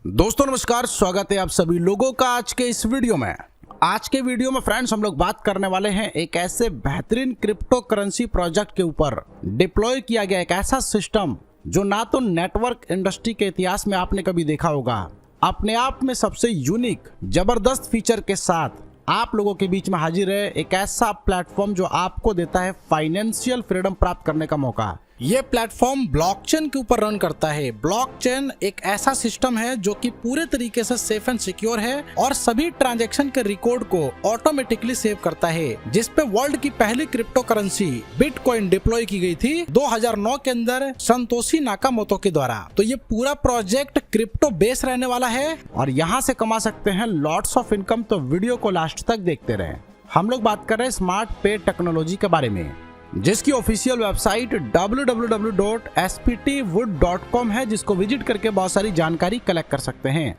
दोस्तों नमस्कार, स्वागत है आप सभी लोगों का आज के इस वीडियो में। आज के वीडियो में फ्रेंड्स हम लोग बात करने वाले हैं एक ऐसे बेहतरीन क्रिप्टो करेंसी प्रोजेक्ट के ऊपर। डिप्लॉय किया गया एक ऐसा सिस्टम जो ना तो नेटवर्क इंडस्ट्री के इतिहास में आपने कभी देखा होगा, अपने आप में सबसे यूनिक जबरदस्त फीचर के साथ आप लोगों के बीच में हाजिर है। एक ऐसा प्लेटफॉर्म जो आपको देता है फाइनेंशियल फ्रीडम प्राप्त करने का मौका। ये प्लेटफॉर्म ब्लॉकचेन के ऊपर रन करता है। ब्लॉकचेन एक ऐसा सिस्टम है जो कि पूरे तरीके से सेफ एंड सिक्योर है और सभी ट्रांजैक्शन के रिकॉर्ड को ऑटोमेटिकली सेव करता है, जिसपे वर्ल्ड की पहली क्रिप्टो करेंसी बिटकॉइन डिप्लॉय की गई थी 2009 के अंदर संतोशी नाकामोटो के द्वारा। तो ये पूरा प्रोजेक्ट क्रिप्टो बेस रहने वाला है और यहाँ से कमा सकते हैं लॉट्स ऑफ इनकम। तो वीडियो को लास्ट तक देखते रहे। हम लोग बात कर रहे हैं स्मार्ट पे टेक्नोलॉजी के बारे में, जिसकी ऑफिशियल वेबसाइट www.sptwood.com है, जिसको विजिट करके बहुत सारी जानकारी कलेक्ट कर सकते हैं।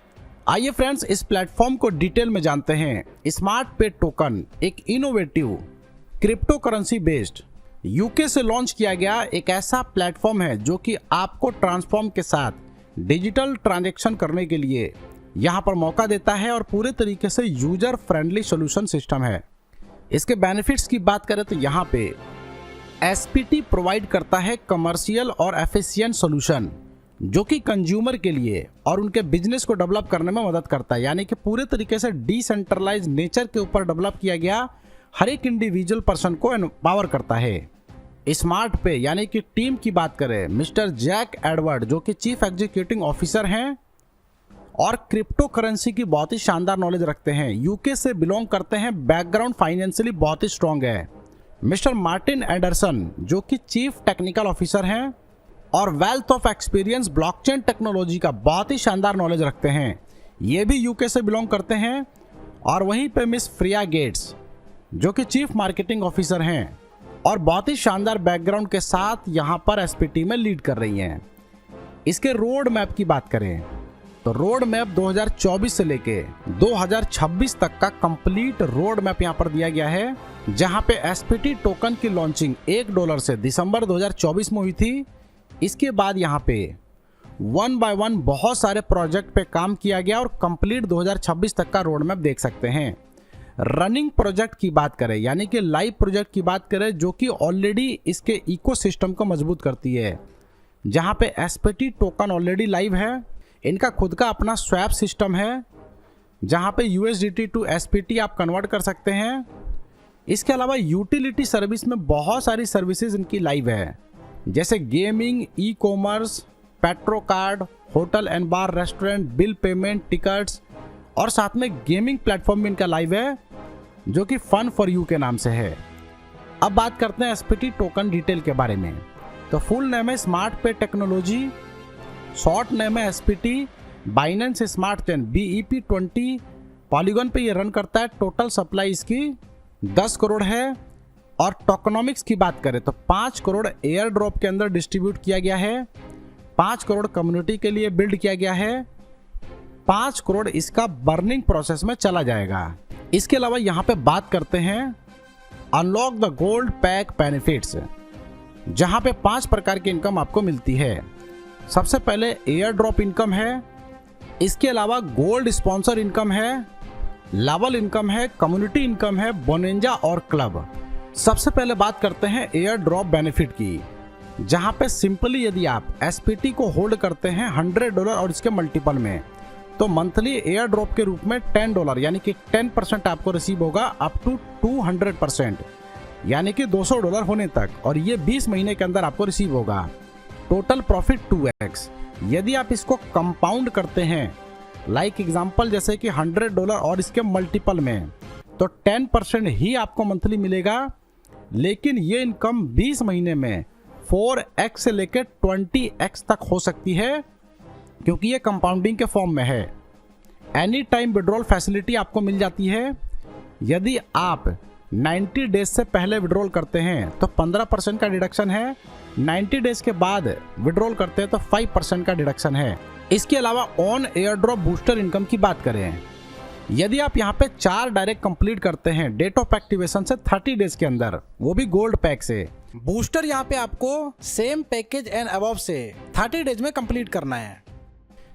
आइए फ्रेंड्स इस प्लेटफॉर्म को डिटेल में जानते हैं। स्मार्ट पे टोकन एक innovative crypto currency based UK से लॉन्च किया गया एक ऐसा प्लेटफॉर्म है जो कि आपको ट्रांसफॉर्म के साथ डिजिटल ट्रांजेक्शन करने के लिए यहाँ पर मौका देता है और पूरे तरीके से यूजर फ्रेंडली सोल्यूशन सिस्टम है। इसके बेनिफिट्स की बात करें तो यहाँ पे एसपीटी प्रोवाइड करता है कमर्शियल और एफिशिएंट सॉल्यूशन जो कि कंज्यूमर के लिए और उनके बिजनेस को डेवलप करने में मदद करता है। यानी कि पूरे तरीके से डिसेंट्रलाइज नेचर के ऊपर डेवलप किया गया, हर एक इंडिविजुअल पर्सन को एम्पावर करता है। स्मार्ट पे यानी कि टीम की बात करें, मिस्टर जैक एडवर्ड जो कि चीफ एग्जीक्यूटिव ऑफिसर हैं और क्रिप्टो करेंसी की बहुत ही शानदार नॉलेज रखते हैं, यूके से बिलोंग करते हैं, बैकग्राउंड फाइनेंशियली बहुत ही स्ट्रॉन्ग है। मिस्टर मार्टिन एंडरसन जो कि चीफ टेक्निकल ऑफिसर हैं और wealth of experience blockchain technology का बहुत ही शानदार नॉलेज रखते हैं, ये भी यूके से बिलोंग करते हैं। और वहीं पे मिस फ्रिया गेट्स जो कि चीफ मार्केटिंग ऑफिसर हैं और बहुत ही शानदार बैकग्राउंड के साथ यहाँ पर एसपीटी में लीड कर रही हैं। इसके रोड मैप की बात करें तो रोड मैप 2024 से लेके 2026 तक का कंप्लीट रोड मैप यहाँ पर दिया गया है, जहाँ पे एसपीटी टोकन की लॉन्चिंग $1 से दिसंबर 2024 में हुई थी। इसके बाद यहाँ पे 1 बाय 1 बहुत सारे प्रोजेक्ट पे काम किया गया और कंप्लीट 2026 तक का रोड मैप देख सकते हैं। रनिंग प्रोजेक्ट की बात करें यानी कि लाइव प्रोजेक्ट की बात करें जो कि ऑलरेडी इसके इकोसिस्टम को मजबूत करती है, जहाँ पे एसपीटी टोकन ऑलरेडी लाइव है। इनका खुद का अपना स्वैप सिस्टम है जहाँ पे USDT टू SPT आप कन्वर्ट कर सकते हैं। इसके अलावा यूटिलिटी सर्विस में बहुत सारी सर्विसेज इनकी लाइव है, जैसे gaming, e commerce, petro card, hotel and bar, restaurant, bill payment, tickets और साथ में गेमिंग प्लेटफॉर्म भी इनका लाइव है जो कि फन फॉर यू के नाम से है। अब बात करते हैं SPT टोकन डिटेल के बारे में। तो फुल नेम है स्मार्ट पे टेक्नोलॉजी, शॉर्ट नेम है SPT, Binance smart chain BEP20, polygon पे ये रन करता है। टोटल सप्लाई इसकी 10 करोड़ है और टोकनॉमिक्स की बात करें तो 5 करोड़ एयर ड्रॉप के अंदर डिस्ट्रीब्यूट किया गया है, 5 करोड़ कम्युनिटी के लिए बिल्ड किया गया है, 5 करोड़ इसका बर्निंग प्रोसेस में चला जाएगा। इसके अलावा यहाँ पे बात करते हैं unlock the gold pack benefits, जहाँ पे 5 प्रकार की इनकम आपको मिलती है। सबसे पहले एयर ड्रॉप इनकम है, इसके अलावा गोल्ड स्पॉन्सर इनकम है, लेवल इनकम है, कम्युनिटी इनकम है, बोनेंजा और क्लब। सबसे पहले बात करते हैं एयर ड्रॉप बेनिफिट की, जहां पे सिंपली यदि आप SPT को होल्ड करते हैं $100 और इसके मल्टीपल में, तो मंथली एयर ड्रॉप के रूप में $10 यानी कि 10% आपको रिसीव होगा अप टू 200% यानी कि $200 होने तक, और ये 20 महीने के अंदर आपको रिसीव होगा। Total profit 2x। यदि आप इसको कंपाउंड करते हैं लाइक एग्जांपल जैसे कि $100 और इसके मल्टीपल में, तो 10% ही आपको मंथली मिलेगा, लेकिन ये इनकम 20 महीने में 4x से लेकर 20x तक हो सकती है, क्योंकि ये कंपाउंडिंग के फॉर्म में है। एनी टाइम विड्रॉल फैसिलिटी आपको मिल जाती है। यदि आप 90 डेज से पहले विड्रॉल करते हैं तो 15% का डिडक्शन है, 90 डेज के बाद विड्रॉल करते हैं तो 5% का डिडक्शन है। इसके अलावा on air drop booster income की बात करें, यदि आप यहाँ पे 4 डायरेक्ट कंप्लीट करते हैं डेट ऑफ एक्टिवेशन से 30 डेज के अंदर, वो भी गोल्ड पैक से, बूस्टर यहाँ पे आपको सेम पैकेज एंड अबव से 30 डेज में कंप्लीट करना है।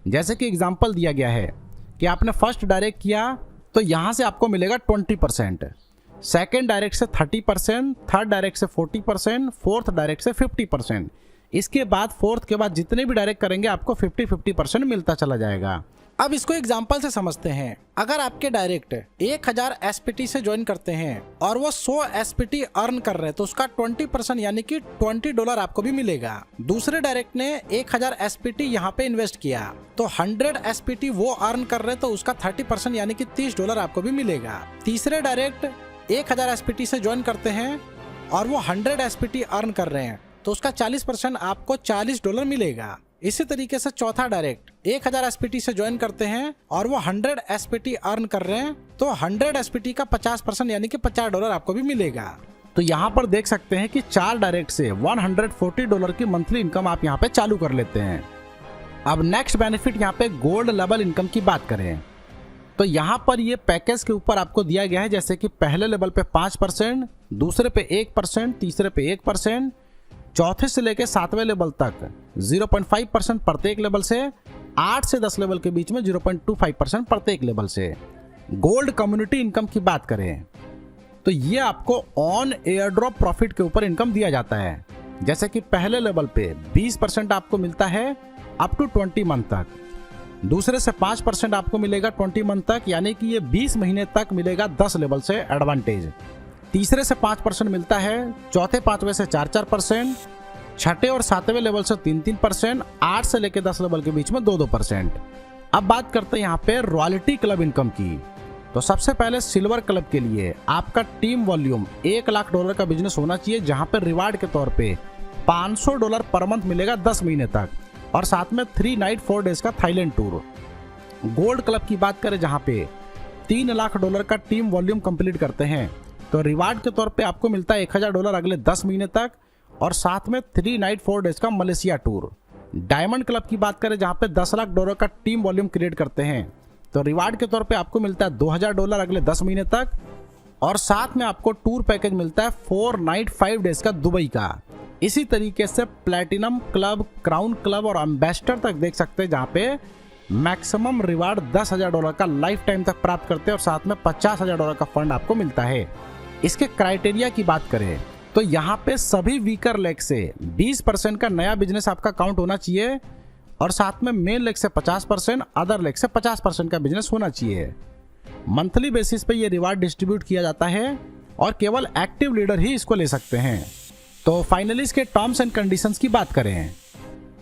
जैसे कि एग्जांपल दिया गया है कि आपने फर्स्ट डायरेक्ट किया तो यहाँ से आपको मिलेगा 20%, सेकेंड डायरेक्ट से 30%, थर्ड डायरेक्ट से 40%, फोर्थ डायरेक्ट से 50%। इसके बाद फोर्थ के बाद जितने भी डायरेक्ट करेंगे आपको 50-50% मिलता चला जाएगा। अब इसको एग्जांपल से समझते हैं। अगर आपके डायरेक्ट 1000 एसपीटी से ज्वाइन करते हैं और वो 100 एसपीटी अर्न कर रहे हैं तो उसका 20% यानी कि $20 आपको भी मिलेगा। दूसरे डायरेक्ट ने 1000 एसपीटी यहाँ पे इन्वेस्ट किया तो 100 एसपीटी वो अर्न कर रहे हैं तो उसका 30% यानी कि $30 आपको भी मिलेगा। तीसरे डायरेक्ट 1000 एसपीटी से ज्वाइन करते हैं और वो 100 एसपीटी अर्न कर रहे हैं तो उसका 40% आपको $40 मिलेगा। इसी तरीके से चौथा डायरेक्ट 1000 एसपीटी से ज्वाइन करते हैं और वो 100 एसपीटी अर्न कर रहे हैं तो 100 एसपीटी का 50% यानी कि $50 आपको भी मिलेगा। तो यहाँ पर देख सकते हैं कि 4 डायरेक्ट से $140 की मंथली इनकम आप यहाँ पे चालू कर लेते हैं। अब नेक्स्ट बेनिफिट यहाँ पे गोल्ड लेवल इनकम की बात करें तो यहाँ पर ये पैकेज के ऊपर आपको दिया गया है, जैसे कि पहले लेवल पे 5%, दूसरे पे 1%, तीसरे पे 1%, चौथे से लेकर 7वें लेवल तक 0.5% प्रत्येक लेवल से, 8 से 10 लेवल के बीच में 0.25% प्रत्येक लेवल से। गोल्ड कम्युनिटी इनकम की बात करें तो ये आपको ऑन एयर ड्रॉप प्रॉफिट के ऊपर इनकम दिया जाता है। जैसे कि पहले लेवल पे 20% आपको मिलता है अप टू 20 मंथ तक, दूसरे से 5% आपको मिलेगा 20 मंथ तक, यानी कि ये 20 महीने तक मिलेगा 10 लेवल से एडवांटेज। तीसरे से 5% मिलता है, चौथे 5वें से 4%, छठे और 7वें लेवल से 3%, 8 से लेकर 10 लेवल के बीच में 2%। अब बात करते हैं यहाँ पे रॉयल्टी क्लब इनकम की। तो सबसे पहले सिल्वर क्लब के लिए आपका टीम वॉल्यूम $1 लाख का बिजनेस होना चाहिए, जहां पे रिवार्ड के तौर पे $500 पर मंथ मिलेगा 10 महीने तक, और साथ में 3 नाइट 4 डेज का थाईलैंड टूर। गोल्ड क्लब की बात करें जहां पे $3 लाख का टीम वॉल्यूम कंप्लीट करते हैं तो रिवार्ड के तौर पे आपको मिलता है $1000 अगले 10 महीने तक, और साथ में 3 नाइट 4 डेज का मलेशिया टूर। डायमंड क्लब की बात करें जहां पे $10 लाख का टीम वॉल्यूम क्रिएट करते हैं तो रिवार्ड के तौर पे आपको मिलता है $2000 अगले 10 महीने तक, और साथ में आपको टूर पैकेज मिलता है 4 नाइट 5 डेज का दुबई का। इसी तरीके से प्लैटिनम क्लब, क्राउन क्लब और एम्बेसडर तक देख सकते हैं जहां पे मैक्सिमम रिवार्ड $10,000 का लाइफ टाइम तक प्राप्त करते हैं और साथ में $50,000 का फंड आपको मिलता है। इसके क्राइटेरिया की बात करें तो यहाँ पे सभी वीकर लेग से 20% का नया बिजनेस आपका काउंट होना चाहिए, और साथ में मेन लेग से 50%, अदर लेग से 50% का बिजनेस होना चाहिए। मंथली बेसिस पे ये रिवार्ड डिस्ट्रीब्यूट किया जाता है और केवल एक्टिव लीडर ही इसको ले सकते हैं। तो फाइनली इसके टर्म्स एंड कंडीशंस की बात करें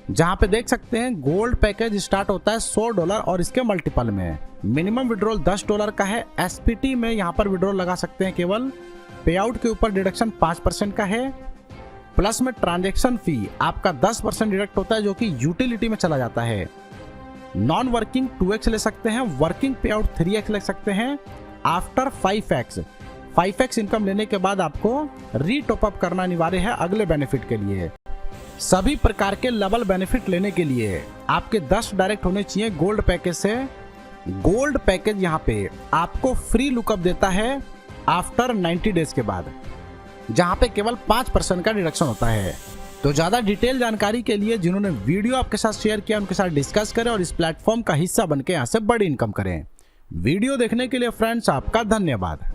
जहां पे देख सकते हैं गोल्ड पैकेज स्टार्ट होता है $100 और इसके मल्टीपल में। मिनिमम विड्रॉल $10 का है। एसपीटी में यहाँ पर विड्रॉल लगा सकते हैं केवल। पे आउट के ऊपर डिडक्शन 5% का है, प्लस में ट्रांजैक्शन फी आपका 10% डिडक्ट होता है जो कि यूटिलिटी में चला जाता है। नॉन वर्किंग 2x ले सकते हैं, वर्किंग पे आउट 3x ले सकते हैं। आफ्टर 5x इनकम लेने के बाद आपको री टॉप अप करना अनिवार्य है अगले बेनिफिट के लिए। सभी प्रकार के लेवल बेनिफिट लेने के लिए आपके 10 डायरेक्ट होने चाहिए गोल्ड पैकेज से। गोल्ड पैकेज यहाँ पे आपको फ्री लुकअप देता है आफ्टर 90 डेज के बाद, जहां पे केवल 5% का डिडक्शन होता है। तो ज्यादा डिटेल जानकारी के लिए जिन्होंने वीडियो आपके साथ शेयर किया उनके साथ डिस्कस करें और इस प्लेटफॉर्म का हिस्सा बनकर यहाँ से बड़ी इनकम करें। वीडियो देखने के लिए फ्रेंड्स आपका धन्यवाद।